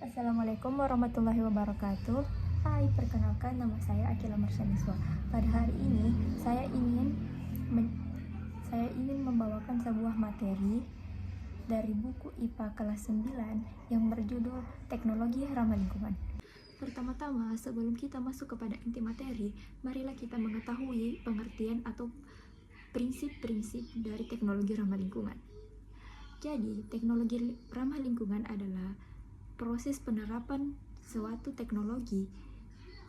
Assalamualaikum warahmatullahi wabarakatuh. Hai, perkenalkan nama saya Akila Marsyaniswa. Pada hari ini men- saya ingin membawakan sebuah materi dari buku IPA kelas 9 yang berjudul Teknologi Ramah Lingkungan. Pertama-tama, sebelum kita masuk kepada inti materi, marilah kita mengetahui pengertian atau prinsip-prinsip dari teknologi ramah lingkungan. Jadi, teknologi ramah lingkungan adalah proses penerapan suatu teknologi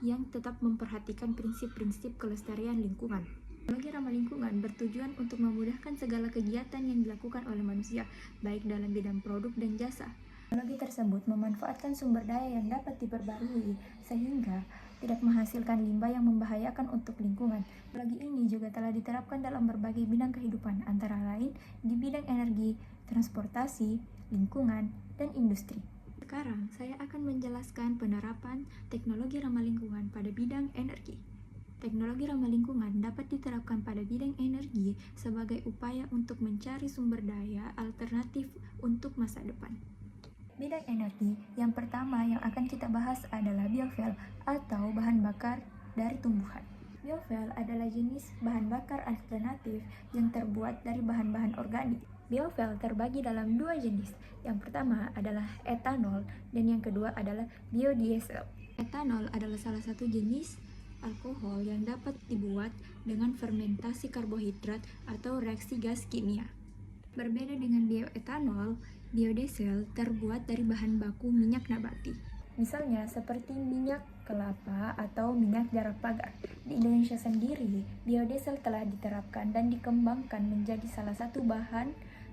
yang tetap memperhatikan prinsip-prinsip kelestarian lingkungan. Teknologi ramah lingkungan bertujuan untuk memudahkan segala kegiatan yang dilakukan oleh manusia, baik dalam bidang produk dan jasa. Teknologi tersebut memanfaatkan sumber daya yang dapat diperbarui, sehingga tidak menghasilkan limbah yang membahayakan untuk lingkungan. Teknologi ini juga telah diterapkan dalam berbagai bidang kehidupan, antara lain di bidang energi, transportasi, lingkungan, dan industri. Sekarang, saya akan menjelaskan penerapan teknologi ramah lingkungan pada bidang energi. Teknologi ramah lingkungan dapat diterapkan pada bidang energi sebagai upaya untuk mencari sumber daya alternatif untuk masa depan. Bidang energi yang pertama yang akan kita bahas adalah biofuel atau bahan bakar dari tumbuhan. Biofuel adalah jenis bahan bakar alternatif yang terbuat dari bahan-bahan organik. Biofuel terbagi dalam dua jenis. Yang pertama adalah etanol dan yang kedua adalah biodiesel. Etanol adalah salah satu jenis alkohol yang dapat dibuat dengan fermentasi karbohidrat atau reaksi gas kimia. Berbeda dengan bioetanol, biodiesel terbuat dari bahan baku minyak nabati. Misalnya seperti minyak kelapa atau minyak jarak pagar. Di Indonesia sendiri, biodiesel telah diterapkan dan dikembangkan menjadi salah satu bahan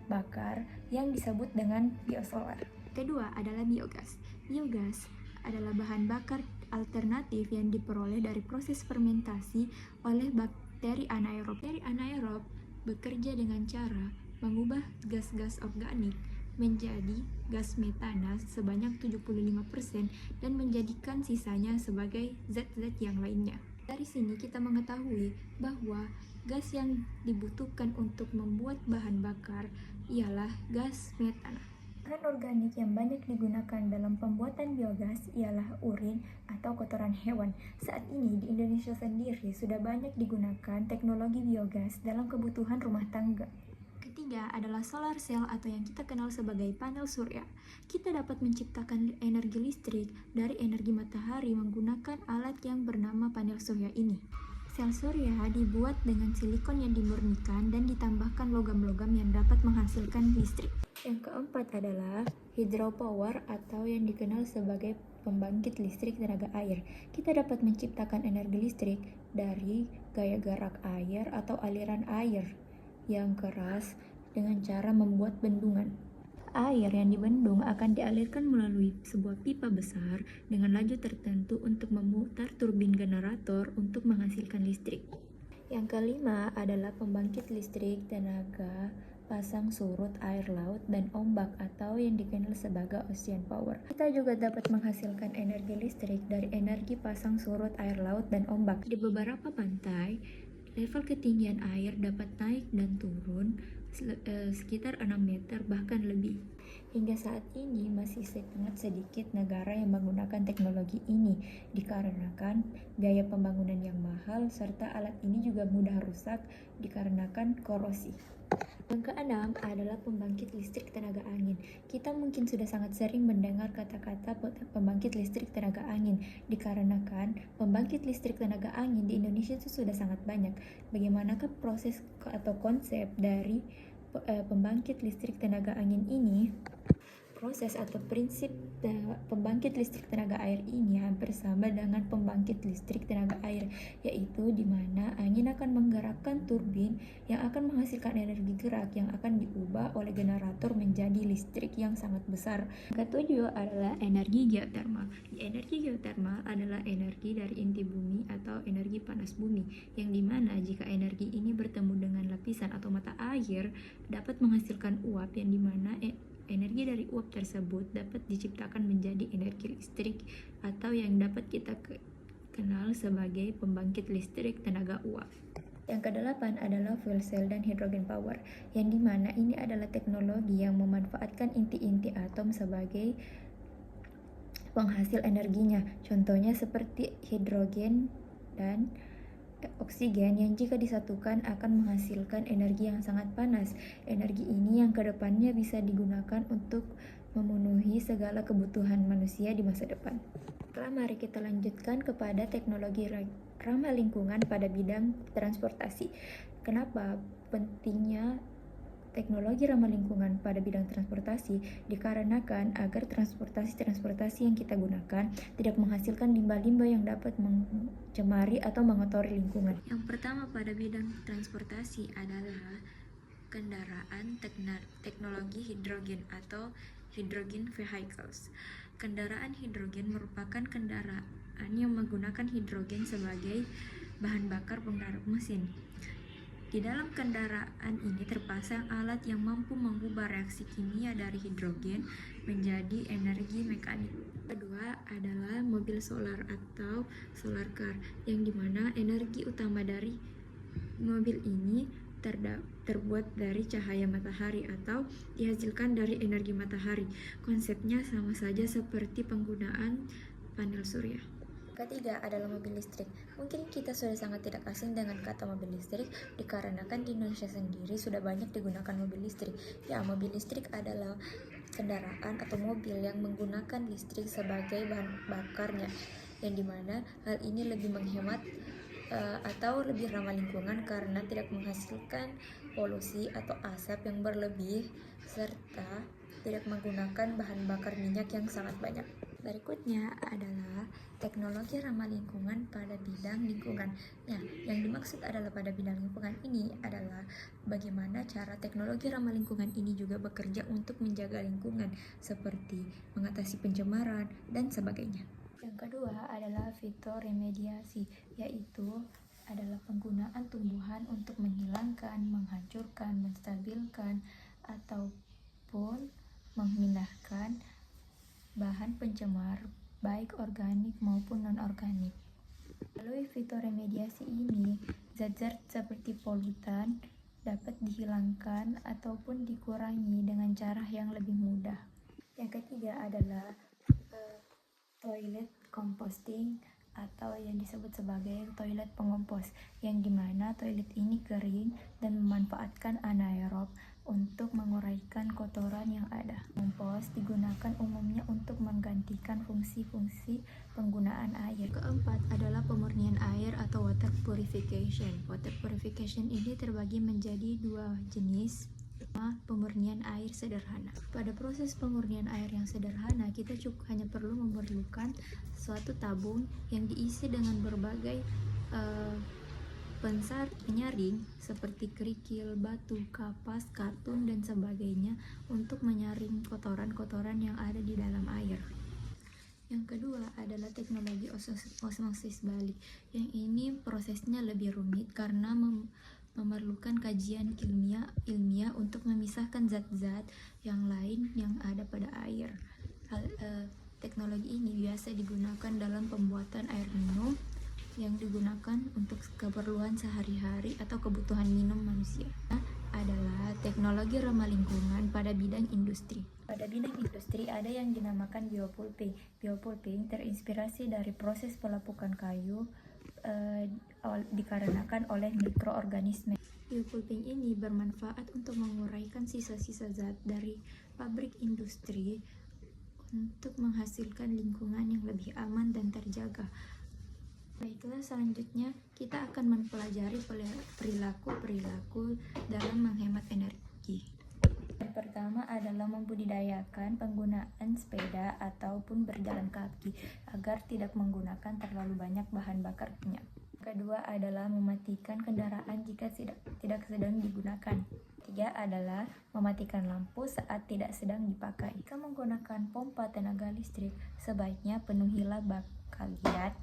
bakar yang disebut dengan biosolar. Kedua adalah biogas. Biogas adalah bahan bakar alternatif yang diperoleh dari proses fermentasi oleh bakteri anaerob. Bakteri anaerob bekerja dengan cara mengubah gas-gas organik menjadi gas metana sebanyak 75% dan menjadikan sisanya sebagai zat-zat yang lainnya. Dari sini kita mengetahui bahwa gas yang dibutuhkan untuk membuat bahan bakar ialah gas metana. Bahan organik yang banyak digunakan dalam pembuatan biogas ialah urin atau kotoran hewan. Saat ini di Indonesia sendiri sudah banyak digunakan teknologi biogas dalam kebutuhan rumah tangga. Ketiga adalah solar cell atau yang kita kenal sebagai panel surya. Kita dapat menciptakan energi listrik dari energi matahari menggunakan alat yang bernama panel surya ini. Sel surya dibuat dengan silikon yang dimurnikan dan ditambahkan logam-logam yang dapat menghasilkan listrik. Yang keempat adalah hydropower atau yang dikenal sebagai pembangkit listrik tenaga air. Kita dapat menciptakan energi listrik dari gaya gerak air atau aliran air yang keras dengan cara membuat bendungan. Air yang dibendung akan dialirkan melalui sebuah pipa besar dengan laju tertentu untuk memutar turbin generator untuk menghasilkan listrik. Yang kelima adalah pembangkit listrik tenaga pasang surut air laut dan ombak atau yang dikenal sebagai ocean power. Kita juga dapat menghasilkan energi listrik dari energi pasang surut air laut dan ombak. Di beberapa pantai, level ketinggian air dapat naik dan turun sekitar 6 meter bahkan lebih. Hingga saat ini masih sangat sedikit negara yang menggunakan teknologi ini dikarenakan biaya pembangunan yang mahal serta alat ini juga mudah rusak dikarenakan korosi. Yang keenam adalah pembangkit listrik tenaga angin. Kita mungkin sudah sangat sering mendengar kata-kata pembangkit listrik tenaga angin dikarenakan pembangkit listrik tenaga angin di Indonesia itu sudah sangat banyak. Bagaimanakah proses atau konsep dari pembangkit listrik tenaga angin ini? Proses atau prinsip pembangkit listrik tenaga air ini hampir sama dengan pembangkit listrik tenaga air, yaitu di mana angin akan menggerakkan turbin yang akan menghasilkan energi gerak yang akan diubah oleh generator menjadi listrik yang sangat besar. Yang ketujuh adalah energi geotermal. Energi geotermal adalah energi dari inti bumi atau energi panas bumi, yang dimana jika energi ini bertemu dengan lapisan atau mata air dapat menghasilkan uap yang dimana energi dari uap tersebut dapat diciptakan menjadi energi listrik atau yang dapat kita kenal sebagai pembangkit listrik tenaga uap. Yang kedelapan adalah fuel cell dan hydrogen power, yang dimana ini adalah teknologi yang memanfaatkan inti-inti atom sebagai penghasil energinya. Contohnya seperti hidrogen dan oksigen yang jika disatukan akan menghasilkan energi yang sangat panas. Energi ini yang kedepannya bisa digunakan untuk memenuhi segala kebutuhan manusia di masa depan. Mari kita lanjutkan kepada teknologi ramah lingkungan pada bidang transportasi. Kenapa pentingnya teknologi ramah lingkungan pada bidang transportasi? Dikarenakan agar transportasi yang kita gunakan tidak menghasilkan limbah-limbah yang dapat mencemari atau mengotori lingkungan. Yang pertama pada bidang transportasi adalah kendaraan teknologi hidrogen atau hydrogen vehicles. Kendaraan hidrogen merupakan kendaraan yang menggunakan hidrogen sebagai bahan bakar penggerak mesin. Di dalam kendaraan ini terpasang alat yang mampu mengubah reaksi kimia dari hidrogen menjadi energi mekanik. Kedua adalah mobil solar atau solar car, yang dimana energi utama dari mobil ini terbuat dari cahaya matahari atau dihasilkan dari energi matahari. Konsepnya sama saja seperti penggunaan panel surya. Ketiga adalah mobil listrik. Mungkin kita sudah sangat tidak asing dengan kata mobil listrik dikarenakan di Indonesia sendiri sudah banyak digunakan mobil listrik. Ya, mobil listrik adalah kendaraan atau mobil yang menggunakan listrik sebagai bahan bakarnya, yang dimana hal ini lebih menghemat atau lebih ramah lingkungan karena tidak menghasilkan polusi atau asap yang berlebih serta tidak menggunakan bahan bakar minyak yang sangat banyak. Berikutnya adalah teknologi ramah lingkungan pada bidang lingkungan. Nah, yang dimaksud adalah pada bidang lingkungan ini adalah bagaimana cara teknologi ramah lingkungan ini juga bekerja untuk menjaga lingkungan seperti mengatasi pencemaran dan sebagainya. Yang kedua adalah fitoremediasi, yaitu adalah penggunaan tumbuhan untuk menghilangkan, menghancurkan, menstabilkan, ataupun memindahkan bahan pencemar baik organik maupun non-organik. Melalui fitoremediasi ini, zat-zat seperti polutan dapat dihilangkan ataupun dikurangi dengan cara yang lebih mudah. Yang ketiga adalah toilet composting atau yang disebut sebagai toilet pengompos, yang dimana toilet ini kering dan memanfaatkan anaerob untuk menguraikan kotoran yang ada. Kompos digunakan umumnya untuk menggantikan fungsi-fungsi penggunaan air. Keempat adalah pemurnian air atau water purification. Water purification ini terbagi menjadi dua jenis. Pemurnian air sederhana. Pada proses pemurnian air yang sederhana, kita hanya perlu memerlukan suatu tabung yang diisi dengan berbagai penyaring seperti kerikil, batu, kapas, kartun, dan sebagainya untuk menyaring kotoran-kotoran yang ada di dalam air. Yang kedua adalah teknologi osmosis balik. Yang ini prosesnya lebih rumit karena memerlukan kajian ilmiah untuk memisahkan zat-zat yang lain yang ada pada air. Teknologi ini biasa digunakan dalam pembuatan air minum yang digunakan untuk keperluan sehari-hari atau kebutuhan minum manusia. Adalah teknologi ramah lingkungan pada bidang industri. Pada bidang industri ada yang dinamakan biopulping. Biopulping terinspirasi dari proses pelapukan kayu dikarenakan oleh mikroorganisme. Biopulping ini bermanfaat untuk menguraikan sisa-sisa zat dari pabrik industri untuk menghasilkan lingkungan yang lebih aman dan terjaga. Baiklah, selanjutnya kita akan mempelajari perilaku dalam menghemat energi. Yang pertama adalah membudidayakan penggunaan sepeda ataupun berjalan kaki agar tidak menggunakan terlalu banyak bahan bakar minyak. Kedua adalah mematikan kendaraan jika tidak sedang digunakan. Ketiga adalah mematikan lampu saat tidak sedang dipakai. Jika menggunakan pompa tenaga listrik, sebaiknya penuhilah bak kalian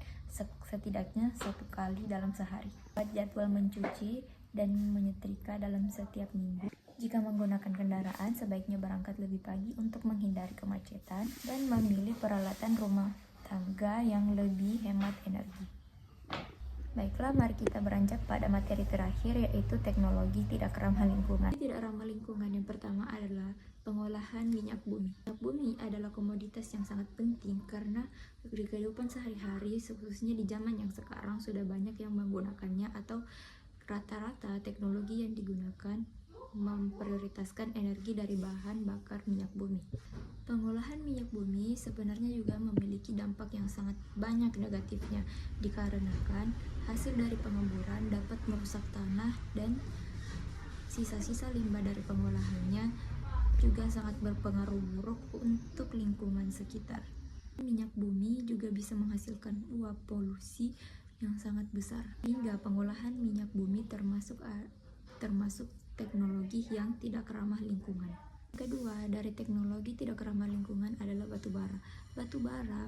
setidaknya 1 kali dalam sehari. Buat jadwal mencuci dan menyetrika dalam setiap minggu. Jika menggunakan kendaraan, sebaiknya berangkat lebih pagi untuk menghindari kemacetan dan memilih peralatan rumah tangga yang lebih hemat energi. Baiklah, mari kita beranjak pada materi terakhir, yaitu teknologi tidak ramah lingkungan. Tidak ramah lingkungan yang pertama adalah Pengolahan minyak bumi. Minyak bumi adalah komoditas yang sangat penting karena di kehidupan sehari-hari, khususnya di zaman yang sekarang, sudah banyak yang menggunakannya atau rata-rata teknologi yang digunakan memprioritaskan energi dari bahan bakar minyak bumi. Pengolahan minyak bumi sebenarnya juga memiliki dampak yang sangat banyak negatifnya, dikarenakan hasil dari pengemburan dapat merusak tanah dan sisa-sisa limbah dari pengolahannya juga sangat berpengaruh buruk untuk lingkungan sekitar. Minyak bumi juga bisa menghasilkan uap polusi yang sangat besar, hingga pengolahan minyak bumi termasuk teknologi yang tidak ramah lingkungan. Kedua, dari teknologi tidak ramah lingkungan adalah batu bara. Batu bara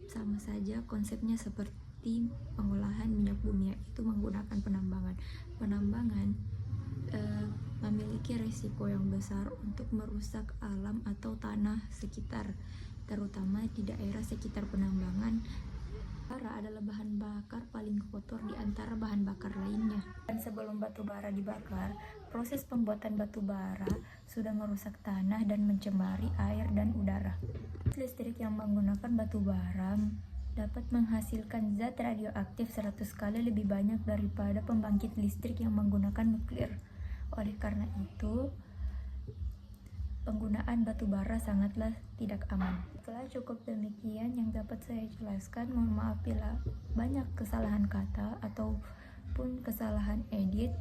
sama saja konsepnya seperti pengolahan minyak bumi, yaitu menggunakan penambangan. Penambangan memiliki risiko yang besar untuk merusak alam atau tanah sekitar, terutama di daerah sekitar penambangan. Bara adalah bahan bakar paling kotor di antara bahan bakar lainnya. Dan sebelum batu bara dibakar, proses pembuatan batu bara sudah merusak tanah dan mencemari air dan udara. Listrik yang menggunakan batu bara dapat menghasilkan zat radioaktif 100 kali lebih banyak daripada pembangkit listrik yang menggunakan nuklir. Oleh karena itu, penggunaan batu bara sangatlah tidak aman. Setelah cukup demikian yang dapat saya jelaskan. Mohon maaf bila banyak kesalahan kata ataupun kesalahan edit.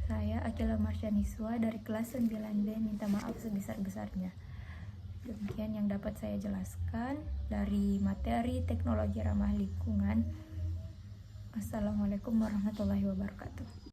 Saya Akila Marsyaniswa dari kelas 9B minta maaf sebesar-besarnya. Demikian yang dapat saya jelaskan dari materi teknologi ramah lingkungan. Assalamualaikum warahmatullahi wabarakatuh.